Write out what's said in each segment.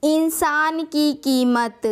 इंसान की कीमत।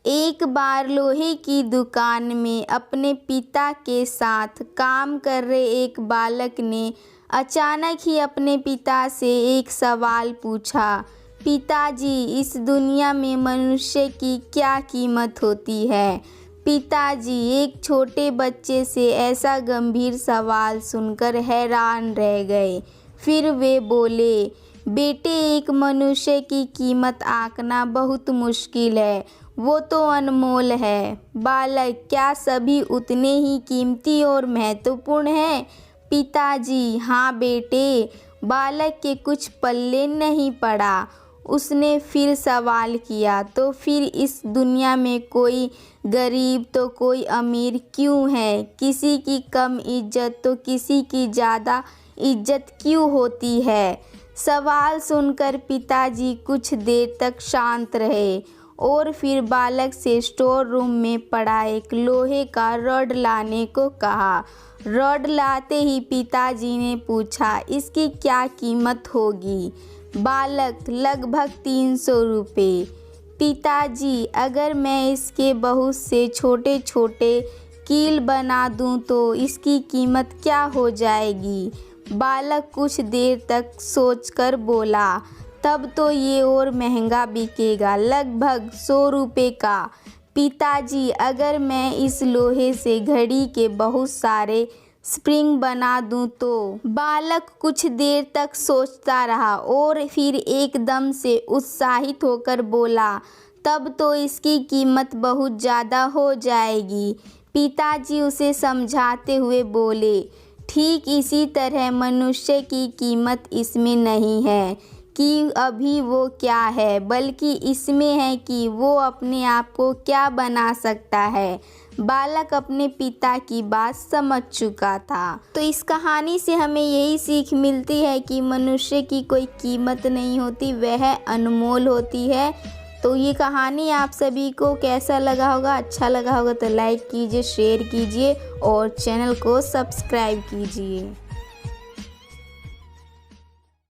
एक बार लोहे की दुकान में अपने पिता के साथ काम कर रहे एक बालक ने अचानक ही अपने पिता से एक सवाल पूछा, पिताजी, इस दुनिया में मनुष्य की क्या कीमत होती है? पिताजी एक छोटे बच्चे से ऐसा गंभीर सवाल सुनकर हैरान रह गए। फिर वे बोले, बेटे, एक मनुष्य की कीमत आंकना बहुत मुश्किल है, वो तो अनमोल है। बालक, क्या सभी उतने ही कीमती और महत्वपूर्ण हैं? पिताजी, हाँ बेटे। बालक के कुछ पल्ले नहीं पड़ा। उसने फिर सवाल किया, तो फिर इस दुनिया में कोई गरीब तो कोई अमीर क्यों है? किसी की कम इज्जत तो किसी की ज़्यादा इज्जत क्यों होती है? सवाल सुनकर पिताजी कुछ देर तक शांत रहे और फिर बालक से स्टोर रूम में पड़ा एक लोहे का रॉड लाने को कहा। रॉड लाते ही पिताजी ने पूछा, इसकी क्या कीमत होगी? बालक, लगभग 300 रुपये। पिताजी, अगर मैं इसके बहुत से छोटे छोटे कील बना दूं तो इसकी कीमत क्या हो जाएगी? बालक कुछ देर तक सोचकर बोला, तब तो ये और महंगा बिकेगा, लगभग 100 रुपये का। पिताजी, अगर मैं इस लोहे से घड़ी के बहुत सारे स्प्रिंग बना दूं तो? बालक कुछ देर तक सोचता रहा और फिर एकदम से उत्साहित होकर बोला, तब तो इसकी कीमत बहुत ज़्यादा हो जाएगी। पिताजी उसे समझाते हुए बोले, ठीक इसी तरह मनुष्य की कीमत इसमें नहीं है कि अभी वो क्या है, बल्कि इसमें है कि वो अपने आप को क्या बना सकता है। बालक अपने पिता की बात समझ चुका था। तो इस कहानी से हमें यही सीख मिलती है कि मनुष्य की कोई कीमत नहीं होती, वह अनमोल होती है। तो ये कहानी आप सभी को कैसा लगा होगा? अच्छा लगा होगा तो लाइक कीजिए, शेयर कीजिए और चैनल को सब्सक्राइब कीजिए।